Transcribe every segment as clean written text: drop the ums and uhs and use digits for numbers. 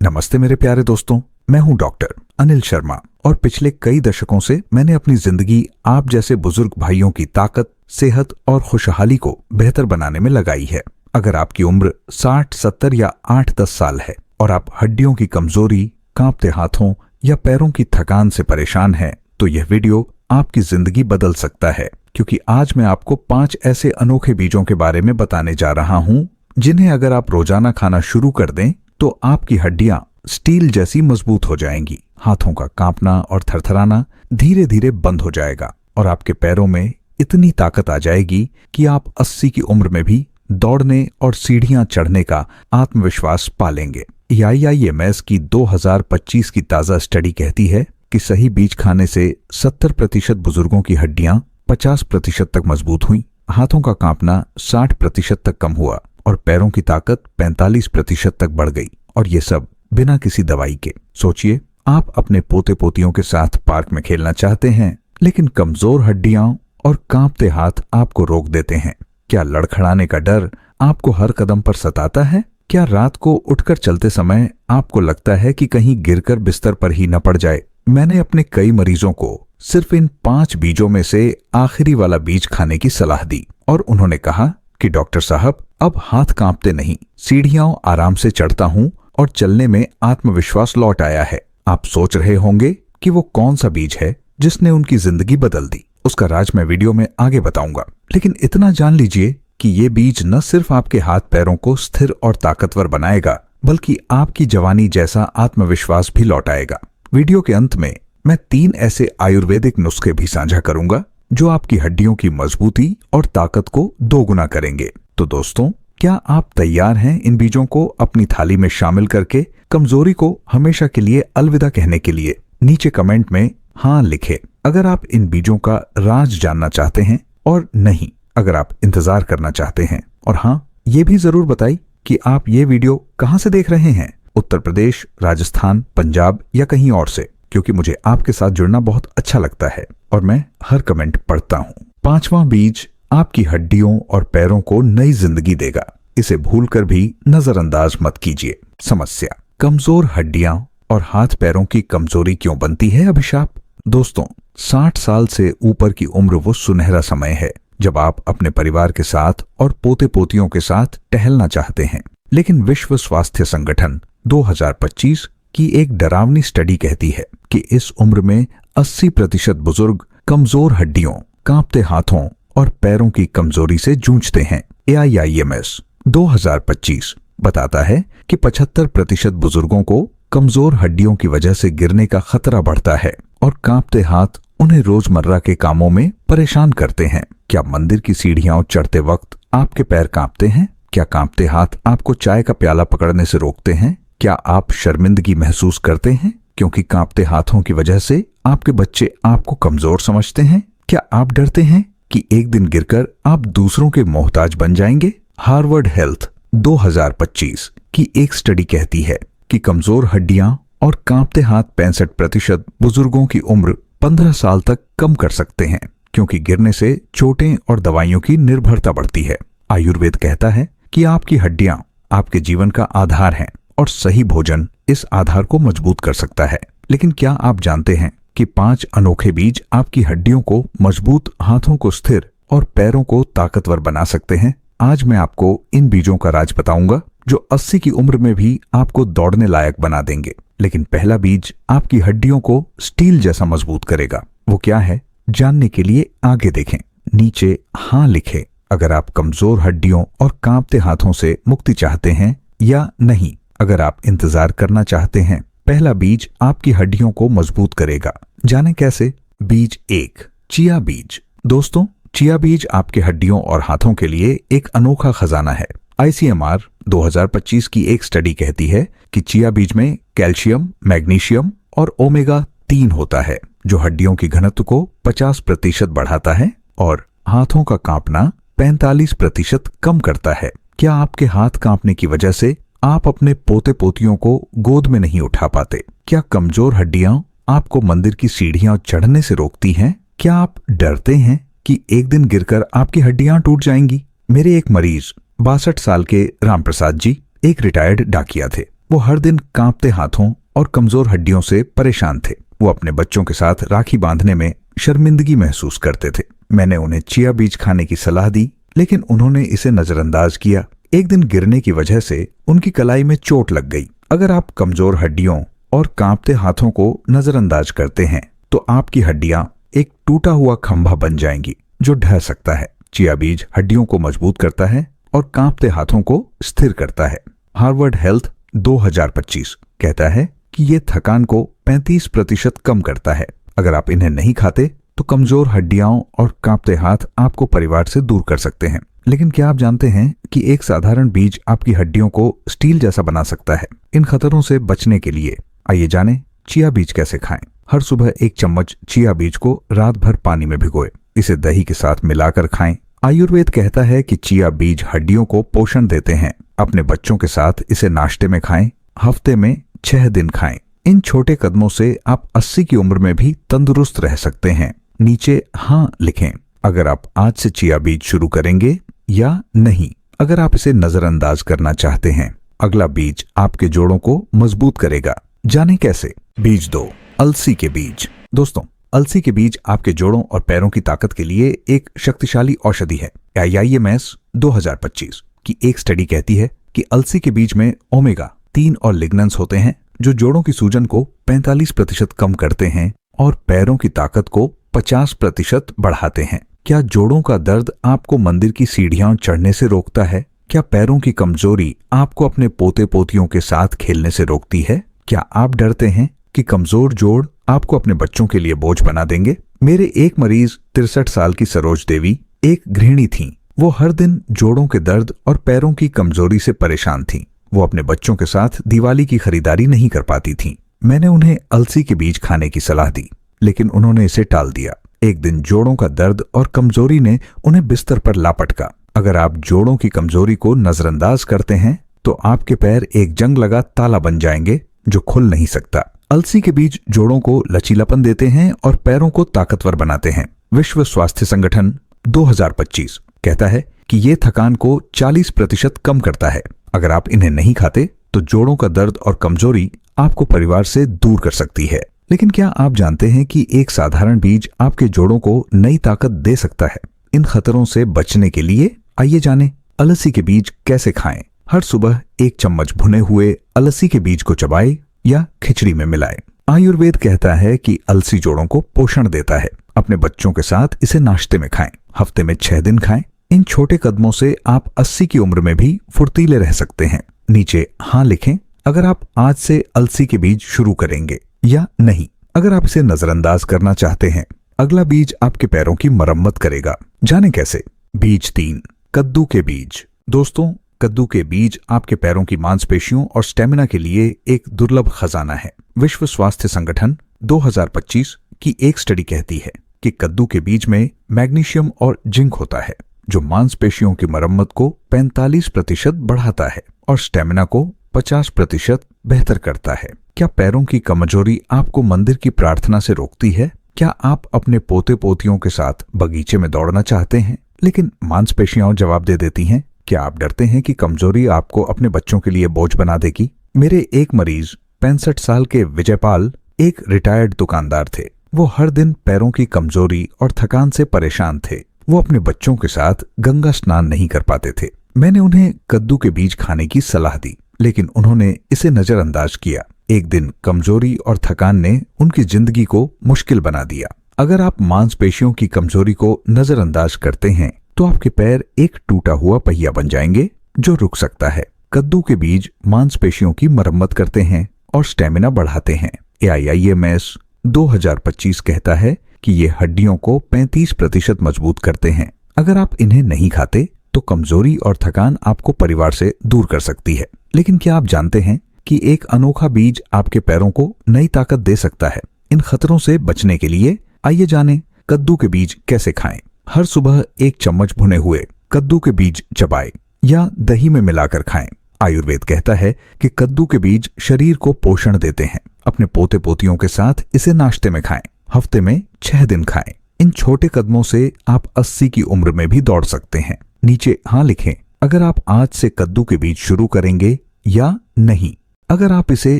नमस्ते मेरे प्यारे दोस्तों, मैं हूं डॉक्टर अनिल शर्मा और पिछले कई दशकों से मैंने अपनी जिंदगी आप जैसे बुजुर्ग भाइयों की ताकत, सेहत और खुशहाली को बेहतर बनाने में लगाई है। अगर आपकी उम्र 60, 70 या 8-10 साल है और आप हड्डियों की कमजोरी, कांपते हाथों या पैरों की थकान से परेशान हैं, तो यह वीडियो आपकी जिंदगी बदल सकता है, क्योंकि आज मैं आपको 5 ऐसे अनोखे बीजों के बारे में बताने जा रहा हूं जिन्हें अगर आप रोजाना खाना शुरू कर दें तो आपकी हड्डियां स्टील जैसी मजबूत हो जाएंगी। हाथों का कांपना और थरथराना धीरे धीरे बंद हो जाएगा और आपके पैरों में इतनी ताकत आ जाएगी कि आप 80 की उम्र में भी दौड़ने और सीढ़ियां चढ़ने का आत्मविश्वास पालेंगे। IIMS की 2025 की ताजा स्टडी कहती है कि सही बीज खाने से 70% बुजुर्गों की हड्डियां 50% तक मजबूत हुई, हाथों का कांपना 60% तक कम हुआ और पैरों की ताकत 45% तक बढ़ गई, और ये सब बिना किसी दवाई के। सोचिए, आप अपने पोते पोतियों के साथ पार्क में खेलना चाहते हैं, लेकिन कमजोर हड्डियां और कांपते हाथ आपको रोक देते हैं। क्या लड़खड़ाने का डर आपको हर कदम पर सताता है? क्या रात को उठकर चलते समय आपको लगता है कि कहीं गिरकर बिस्तर पर ही न पड़ जाए? मैंने अपने कई मरीजों को सिर्फ इन 5 बीजों में से आखिरी वाला बीज खाने की सलाह दी और उन्होंने कहा कि डॉक्टर साहब, अब हाथ कांपते नहीं, सीढ़ियां आराम से चढ़ता हूं और चलने में आत्मविश्वास लौट आया है। आप सोच रहे होंगे कि वो कौन सा बीज है जिसने उनकी जिंदगी बदल दी। उसका राज मैं वीडियो में आगे बताऊंगा, लेकिन इतना जान लीजिए कि ये बीज न सिर्फ आपके हाथ पैरों को स्थिर और ताकतवर बनाएगा, बल्कि आपकी जवानी जैसा आत्मविश्वास भी लौटाएगा। वीडियो के अंत में मैं 3 ऐसे आयुर्वेदिक नुस्खे भी साझा करूंगा जो आपकी हड्डियों की मजबूती और ताकत को दोगुना करेंगे। तो दोस्तों, क्या आप तैयार हैं इन बीजों को अपनी थाली में शामिल करके कमजोरी को हमेशा के लिए अलविदा कहने के लिए? नीचे कमेंट में हाँ लिखें अगर आप इन बीजों का राज जानना चाहते हैं, और नहीं अगर आप इंतजार करना चाहते हैं। और हाँ, ये भी जरूर बताइए कि आप ये वीडियो कहां से देख रहे हैं, उत्तर प्रदेश, राजस्थान, पंजाब या कहीं और से, क्योंकि मुझे आपके साथ जुड़ना बहुत अच्छा लगता है और मैं हर कमेंट पढ़ता हूँ। 5वां बीज आपकी हड्डियों और पैरों को नई जिंदगी देगा। इसे भूलकर भी नजरअंदाज मत कीजिए। समस्या: कमजोर हड्डियां और हाथ पैरों की कमजोरी क्यों बनती है अभिशाप? दोस्तों, 60 साल से ऊपर की उम्र वो सुनहरा समय है जब आप अपने परिवार के साथ और पोते पोतियों के साथ टहलना चाहते हैं। लेकिन विश्व स्वास्थ्य संगठन 2025 की एक डरावनी स्टडी कहती है कि इस उम्र में 80% बुजुर्ग कमजोर हड्डियों, कांपते हाथों और पैरों की कमजोरी से जूझते हैं। AIMS 2025 बताता है कि 75% बुजुर्गों को कमजोर हड्डियों की वजह से गिरने का खतरा बढ़ता है और कांपते हाथ उन्हें रोजमर्रा के कामों में परेशान करते हैं। क्या मंदिर की सीढ़ियां चढ़ते वक्त आपके पैर कांपते हैं? क्या कांपते हाथ आपको चाय का प्याला पकड़ने से रोकते हैं? क्या आप शर्मिंदगी महसूस करते हैं क्योंकि कांपते हाथों की वजह से आपके बच्चे आपको कमजोर समझते हैं? क्या आप डरते हैं कि एक दिन गिरकर आप दूसरों के मोहताज बन जाएंगे? हार्वर्ड हेल्थ 2025 की एक स्टडी कहती है कि कमजोर हड्डियां और कांपते हाथ 65% बुजुर्गों की उम्र 15 साल तक कम कर सकते हैं, क्योंकि गिरने से चोटें और दवाइयों की निर्भरता बढ़ती है। आयुर्वेद कहता है कि आपकी हड्डियां आपके जीवन का आधार हैं और सही भोजन इस आधार को मजबूत कर सकता है। लेकिन क्या आप जानते हैं कि 5 अनोखे बीज आपकी हड्डियों को मजबूत, हाथों को स्थिर और पैरों को ताकतवर बना सकते हैं? आज मैं आपको इन बीजों का राज बताऊंगा जो 80 की उम्र में भी आपको दौड़ने लायक बना देंगे। लेकिन पहला बीज आपकी हड्डियों को स्टील जैसा मजबूत करेगा। वो क्या है, जानने के लिए आगे देखें। नीचे हाँ लिखें अगर आप कमजोर हड्डियों और कांपते हाथों से मुक्ति चाहते हैं, या नहीं अगर आप इंतजार करना चाहते हैं। पहला बीज आपकी हड्डियों को मजबूत करेगा। जाने कैसे? बीज 1, चिया बीज। दोस्तों, चिया बीज आपके हड्डियों और हाथों के लिए एक अनोखा खजाना है। ICMR 2025 की एक स्टडी कहती है कि चिया बीज में कैल्शियम, मैग्नीशियम और ओमेगा-3 होता है, जो हड्डियों की घनत्व को 50% बढ़ाता है और हाथों का कांपना 45% कम करता है। क्या आपके हाथ कांपने की वजह से आप अपने पोते पोतियों को गोद में नहीं उठा पाते? क्या कमजोर हड्डियां आपको मंदिर की सीढ़ियां चढ़ने से रोकती हैं? क्या आप डरते हैं कि एक दिन गिरकर आपकी हड्डियां टूट जाएंगी? मेरे एक मरीज 62 साल के राम प्रसाद जी एक रिटायर्ड डाकिया थे। वो हर दिन कांपते हाथों और कमजोर हड्डियों से परेशान थे। वो अपने बच्चों के साथ राखी बांधने में शर्मिंदगी महसूस करते थे। मैंने उन्हें चिया बीज खाने की सलाह दी, लेकिन उन्होंने इसे नजरअंदाज किया। एक दिन गिरने की वजह से उनकी कलाई में चोट लग गई। अगर आप कमजोर हड्डियों और कांपते हाथों को नजरअंदाज करते हैं तो आपकी हड्डियां एक टूटा हुआ खंभा बन जाएंगी जो ढह सकता है। चिया बीज हड्डियों को मजबूत करता है और कांपते हाथों को स्थिर करता है। हार्वर्ड हेल्थ 2025 कहता है कि ये थकान को 35% कम करता है। अगर आप इन्हें नहीं खाते तो कमजोर हड्डियां और कांपते हाथ आपको परिवार से दूर कर सकते हैं। लेकिन क्या आप जानते हैं कि एक साधारण बीज आपकी हड्डियों को स्टील जैसा बना सकता है? इन खतरों से बचने के लिए आइए जानें चिया बीज कैसे खाएं। हर सुबह 1 चम्मच चिया बीज को रात भर पानी में भिगोए। इसे दही के साथ मिलाकर खाएं। आयुर्वेद कहता है कि चिया बीज हड्डियों को पोषण देते हैं। अपने बच्चों के साथ इसे नाश्ते में खाएं। हफ्ते में 6 दिन खाएं। इन छोटे कदमों से आप 80 की उम्र में भी तंदुरुस्त रह सकते हैं। नीचे हाँ लिखें अगर आप आज से चिया बीज शुरू करेंगे या नहीं। अगर आप इसे नजरअंदाज करना चाहते हैं, अगला बीज आपके जोड़ों को मजबूत करेगा। जाने कैसे। बीज 2, अलसी के बीज। दोस्तों, अलसी के बीज आपके जोड़ों और पैरों की ताकत के लिए एक शक्तिशाली औषधि है। IIMS 2025 की एक स्टडी कहती है कि अलसी के बीज में ओमेगा 3 और लिग्नेंस होते हैं जो जोड़ों की सूजन को 45% कम करते हैं और पैरों की ताकत को 50% बढ़ाते हैं। क्या जोड़ों का दर्द आपको मंदिर की सीढ़ियां चढ़ने से रोकता है? क्या पैरों की कमजोरी आपको अपने पोते पोतियों के साथ खेलने से रोकती है? क्या आप डरते हैं कि कमजोर जोड़ आपको अपने बच्चों के लिए बोझ बना देंगे? मेरे एक मरीज 63 साल की सरोज देवी एक गृहिणी थीं। वो हर दिन जोड़ों के दर्द और पैरों की कमजोरी से परेशान थीं। वो अपने बच्चों के साथ दिवाली की खरीदारी नहीं कर पाती थीं। मैंने उन्हें अलसी के बीज खाने की सलाह दी, लेकिन उन्होंने इसे टाल दिया। एक दिन जोड़ों का दर्द और कमजोरी ने उन्हें बिस्तर पर लापटका। अगर आप जोड़ों की कमजोरी को नजरअंदाज करते हैं तो आपके पैर एक जंग लगा ताला बन जाएंगे जो खुल नहीं सकता। अलसी के बीज जोड़ों को लचीलापन देते हैं और पैरों को ताकतवर बनाते हैं। विश्व स्वास्थ्य संगठन 2025 कहता है कि ये थकान को 40% कम करता है। अगर आप इन्हें नहीं खाते तो जोड़ों का दर्द और कमजोरी आपको परिवार से दूर कर सकती है। लेकिन क्या आप जानते हैं कि एक साधारण बीज आपके जोड़ों को नई ताकत दे सकता है? इन खतरों से बचने के लिए आइए जानें अलसी के बीज कैसे खाएं। हर सुबह 1 चम्मच भुने हुए अलसी के बीज को चबाएं या खिचड़ी में मिलाएं। आयुर्वेद कहता है कि अलसी जोड़ों को पोषण देता है। अपने बच्चों के साथ इसे नाश्ते में खाएं। हफ्ते में 6 दिन खाएं। इन छोटे कदमों से आप 80 की उम्र में भी फुर्तीले रह सकते हैं। नीचे हाँ लिखें अगर आप आज से अलसी के बीज शुरू करेंगे या नहीं। अगर आप इसे नजरअंदाज करना चाहते हैं, अगला बीज आपके पैरों की मरम्मत करेगा। जाने कैसे। बीज 3, कद्दू के बीज। दोस्तों, कद्दू के बीज आपके पैरों की मांसपेशियों और स्टेमिना के लिए एक दुर्लभ खजाना है। विश्व स्वास्थ्य संगठन 2025 की एक स्टडी कहती है कि कद्दू के बीज में मैग्नीशियम और जिंक होता है जो मांसपेशियों की मरम्मत को 45% बढ़ाता है और स्टेमिना को 50% बेहतर करता है। क्या पैरों की कमजोरी आपको मंदिर की प्रार्थना से रोकती है? क्या आप अपने पोते पोतियों के साथ बगीचे में दौड़ना चाहते हैं लेकिन मांसपेशियां जवाब दे देती हैं? क्या आप डरते हैं कि कमजोरी आपको अपने बच्चों के लिए बोझ बना देगी? मेरे एक मरीज 65 साल के विजयपाल एक रिटायर्ड दुकानदार थे। वो हर दिन पैरों की कमजोरी और थकान से परेशान थे। वो अपने बच्चों के साथ गंगा स्नान नहीं कर पाते थे। मैंने उन्हें कद्दू के बीज खाने की सलाह दी, लेकिन उन्होंने इसे नजरअंदाज किया। एक दिन कमजोरी और थकान ने उनकी जिंदगी को मुश्किल बना दिया। अगर आप मांसपेशियों की कमजोरी को नजरअंदाज करते हैं तो आपके पैर एक टूटा हुआ पहिया बन जाएंगे जो रुक सकता है। कद्दू के बीज मांसपेशियों की मरम्मत करते हैं और स्टेमिना बढ़ाते हैं। AIIMS 2025 कहता है कि ये हड्डियों को 35% मजबूत करते हैं। अगर आप इन्हें नहीं खाते तो कमजोरी और थकान आपको परिवार से दूर कर सकती है। लेकिन क्या आप जानते हैं कि एक अनोखा बीज आपके पैरों को नई ताकत दे सकता है? इन खतरों से बचने के लिए आइए जानें कद्दू के बीज कैसे खाएं। हर सुबह 1 चम्मच भुने हुए कद्दू के बीज चबाएं या दही में मिलाकर खाएं। आयुर्वेद कहता है कि कद्दू के बीज शरीर को पोषण देते हैं। अपने पोते पोतियों के साथ इसे नाश्ते में खाएं। हफ्ते में 6 दिन खाएं। इन छोटे कदमों से आप 80 की उम्र में भी दौड़ सकते हैं। नीचे हाँ लिखें अगर आप आज से कद्दू के बीज शुरू करेंगे या नहीं। अगर आप इसे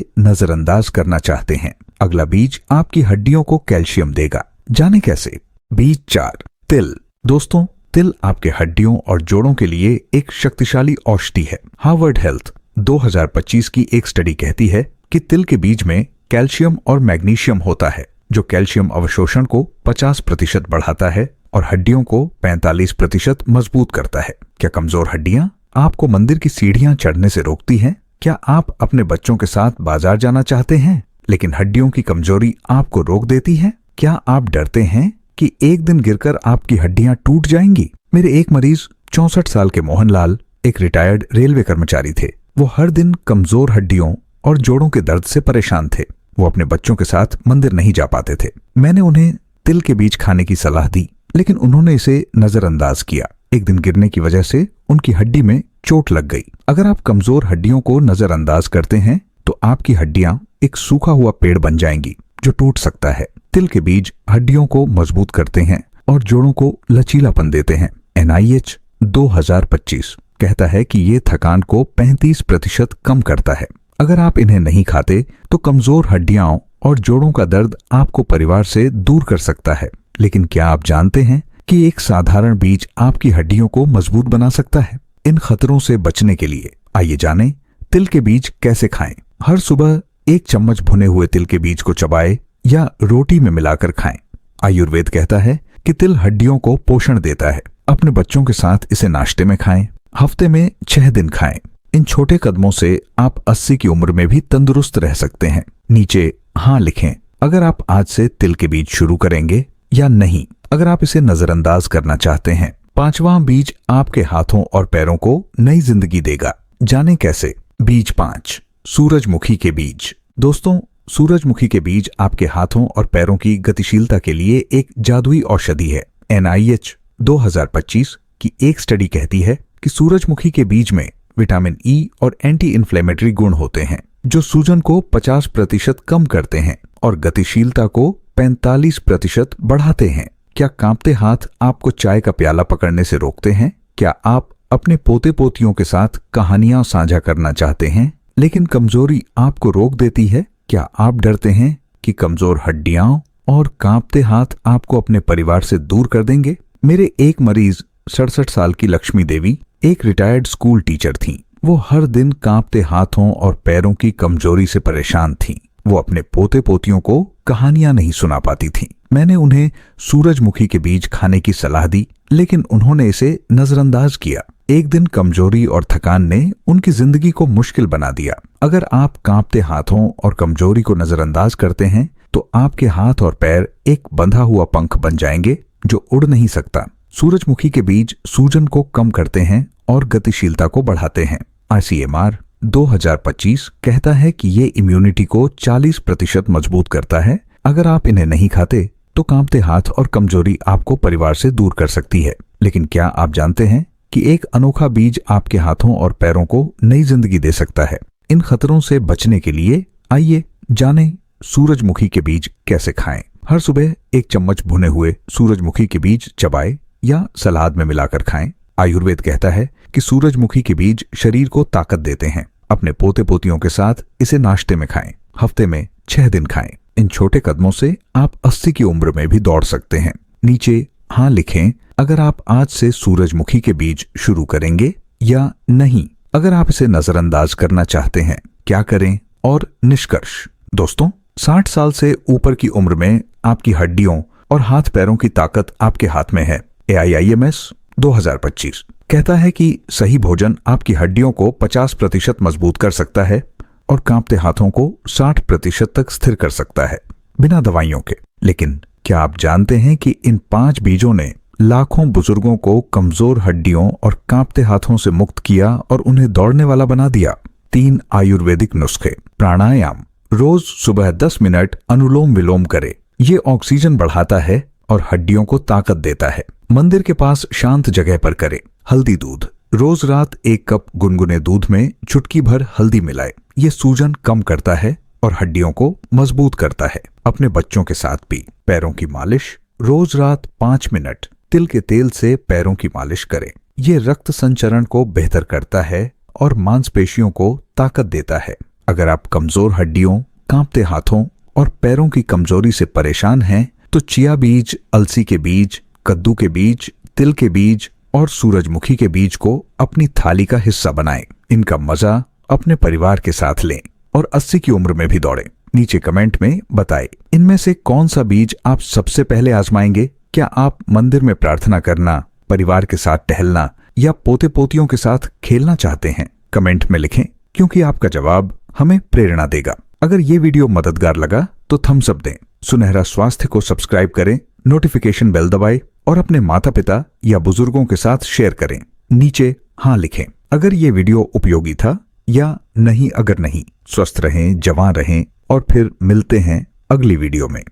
नजरअंदाज करना चाहते हैं। अगला बीज आपकी हड्डियों को कैल्शियम देगा। जाने कैसे। बीज 4, तिल। दोस्तों, तिल आपके हड्डियों और जोड़ों के लिए एक शक्तिशाली औषधि है। हार्वर्ड हेल्थ 2025 की एक स्टडी कहती है कि तिल के बीज में कैल्शियम और मैग्नीशियम होता है, जो कैल्शियम अवशोषण को 50% बढ़ाता है और हड्डियों को 45% मजबूत करता है। क्या कमजोर हड्डियां आपको मंदिर की सीढ़ियां चढ़ने से रोकती हैं? क्या आप अपने बच्चों के साथ बाजार जाना चाहते हैं, लेकिन हड्डियों की कमजोरी आपको रोक देती है? क्या आप डरते हैं कि एक दिन गिरकर आपकी हड्डियां टूट जाएंगी? मेरे एक मरीज 64 साल के मोहनलाल एक रिटायर्ड रेलवे कर्मचारी थे। वो हर दिन कमजोर हड्डियों और जोड़ों के दर्द से परेशान थे। वो अपने बच्चों के साथ मंदिर नहीं जा पाते थे। मैंने उन्हें तिल के बीज खाने की सलाह दी, लेकिन उन्होंने इसे नजरअंदाज किया। एक दिन गिरने की वजह से उनकी हड्डी में चोट लग गई। अगर आप कमजोर हड्डियों को नजरअंदाज करते हैं तो आपकी हड्डियां एक सूखा हुआ पेड़ बन जाएंगी जो टूट सकता है। तिल के बीज हड्डियों को मजबूत करते हैं और जोड़ों को लचीलापन देते हैं। NIH 2025 कहता है कि ये थकान को 35% कम करता है। अगर आप इन्हें नहीं खाते तो कमजोर हड्डियां और जोड़ों का दर्द आपको परिवार से दूर कर सकता है। लेकिन क्या आप जानते हैं कि एक साधारण बीज आपकी हड्डियों को मजबूत बना सकता है? इन खतरों से बचने के लिए आइए जानें तिल के बीज कैसे खाएं। हर सुबह 1 चम्मच भुने हुए तिल के बीज को चबाएं या रोटी में मिलाकर खाएं। आयुर्वेद कहता है कि तिल हड्डियों को पोषण देता है। अपने बच्चों के साथ इसे नाश्ते में खाएं। हफ्ते में 6 दिन खाएं। इन छोटे कदमों से आप 80 की उम्र में भी तंदुरुस्त रह सकते हैं। नीचे हाँ लिखें अगर आप आज से तिल के बीज शुरू करेंगे या नहीं, अगर आप इसे नजरअंदाज करना चाहते हैं। 5वां बीज आपके हाथों और पैरों को नई जिंदगी देगा। जाने कैसे। बीज 5, सूरजमुखी के बीज। दोस्तों, सूरजमुखी के बीज आपके हाथों और पैरों की गतिशीलता के लिए एक जादुई औषधि है। NIH 2025 की एक स्टडी कहती है कि सूरजमुखी के बीज में विटामिन E और एंटी इन्फ्लेमेटरी गुण होते हैं, जो सूजन को 50% कम करते हैं और गतिशीलता को 45% बढ़ाते हैं। क्या कांपते हाथ आपको चाय का प्याला पकड़ने से रोकते हैं? क्या आप अपने पोते पोतियों के साथ कहानियां साझा करना चाहते हैं, लेकिन कमजोरी आपको रोक देती है? क्या आप डरते हैं कि कमजोर हड्डियां और कांपते हाथ आपको अपने परिवार से दूर कर देंगे? मेरे एक मरीज 67 साल की लक्ष्मी देवी एक रिटायर्ड स्कूल टीचर थीं। वो हर दिन कांपते हाथों और पैरों की कमजोरी से परेशान थीं। वो अपने पोते पोतियों को कहानियां नहीं सुना पाती थीं। मैंने उन्हें सूरजमुखी के बीज खाने की सलाह दी, लेकिन उन्होंने इसे नजरअंदाज किया। एक दिन कमजोरी और थकान ने उनकी जिंदगी को मुश्किल बना दिया। अगर आप कांपते हाथों और कमजोरी को नजरअंदाज करते हैं तो आपके हाथ और पैर एक बंधा हुआ पंख बन जाएंगे जो उड़ नहीं सकता। सूरजमुखी के बीज सूजन को कम करते हैं और गतिशीलता को बढ़ाते हैं। ICMR 2025 कहता है कि ये इम्यूनिटी को 40% मजबूत करता है। अगर आप इन्हें नहीं खाते तो कांपते हाथ और कमजोरी आपको परिवार से दूर कर सकती है। लेकिन क्या आप जानते हैं कि एक अनोखा बीज आपके हाथों और पैरों को नई जिंदगी दे सकता है? इन खतरों से बचने के लिए आइए जानें सूरजमुखी के बीज कैसे खाएं। हर सुबह 1 चम्मच भुने हुए सूरजमुखी के बीज चबाएं या सलाद में मिलाकर खाएं। आयुर्वेद कहता है कि सूरजमुखी के बीज शरीर को ताकत देते हैं। अपने पोते पोतियों के साथ इसे नाश्ते में खाएं। हफ्ते में 6 दिन खाएं। इन छोटे कदमों से आप 80 की उम्र में भी दौड़ सकते हैं। नीचे हाँ लिखें अगर आप आज से सूरजमुखी के बीज शुरू करेंगे या नहीं। अगर आप इसे नजरअंदाज करना चाहते हैं, क्या करें और निष्कर्ष। दोस्तों, 60 साल से ऊपर की उम्र में आपकी हड्डियों और हाथ पैरों की ताकत आपके हाथ में है। AIIMS 2025 कहता है कि सही भोजन आपकी हड्डियों को 50% मजबूत कर सकता है और कांपते हाथों को 60% तक स्थिर कर सकता है, बिना दवाइयों के। लेकिन क्या आप जानते हैं कि इन 5 बीजों ने लाखों बुजुर्गों को कमजोर हड्डियों और कांपते हाथों से मुक्त किया और उन्हें दौड़ने वाला बना दिया? 3 आयुर्वेदिक नुस्खे। प्राणायाम। रोज सुबह 10 मिनट अनुलोम विलोम करें। ये ऑक्सीजन बढ़ाता है और हड्डियों को ताकत देता है। मंदिर के पास शांत जगह पर करें। हल्दी दूध। रोज रात 1 कप गुनगुने दूध में चुटकी भर हल्दी मिलाए। ये सूजन कम करता है और हड्डियों को मजबूत करता है। अपने बच्चों के साथ भी। पैरों की मालिश। रोज रात 5 मिनट तिल के तेल से पैरों की मालिश करें। ये रक्त संचरण को बेहतर करता है और मांसपेशियों को ताकत देता है। अगर आप कमजोर हड्डियों, कांपते हाथों और पैरों की कमजोरी से परेशान हैं, तो चिया बीज, अलसी के बीज, कद्दू के बीज, तिल के बीज और सूरजमुखी के बीज को अपनी थाली का हिस्सा बनाएं। इनका मजा अपने परिवार के साथ लें और 80 की उम्र में भी दौड़ें। नीचे कमेंट में बताएं, इनमें से कौन सा बीज आप सबसे पहले आजमाएंगे? क्या आप मंदिर में प्रार्थना करना, परिवार के साथ टहलना या पोते पोतियों के साथ खेलना चाहते हैं? कमेंट में लिखें, क्योंकि आपका जवाब हमें प्रेरणा देगा। अगर ये वीडियो मददगार लगा तो थम्स अप दें, सुनहरा स्वास्थ्य को सब्सक्राइब करें, नोटिफिकेशन बेल दबाएं और अपने माता पिता या बुजुर्गों के साथ शेयर करें। नीचे हाँ लिखें अगर ये वीडियो उपयोगी था या नहीं अगर नहीं। स्वस्थ रहें, जवान रहें और फिर मिलते हैं अगली वीडियो में।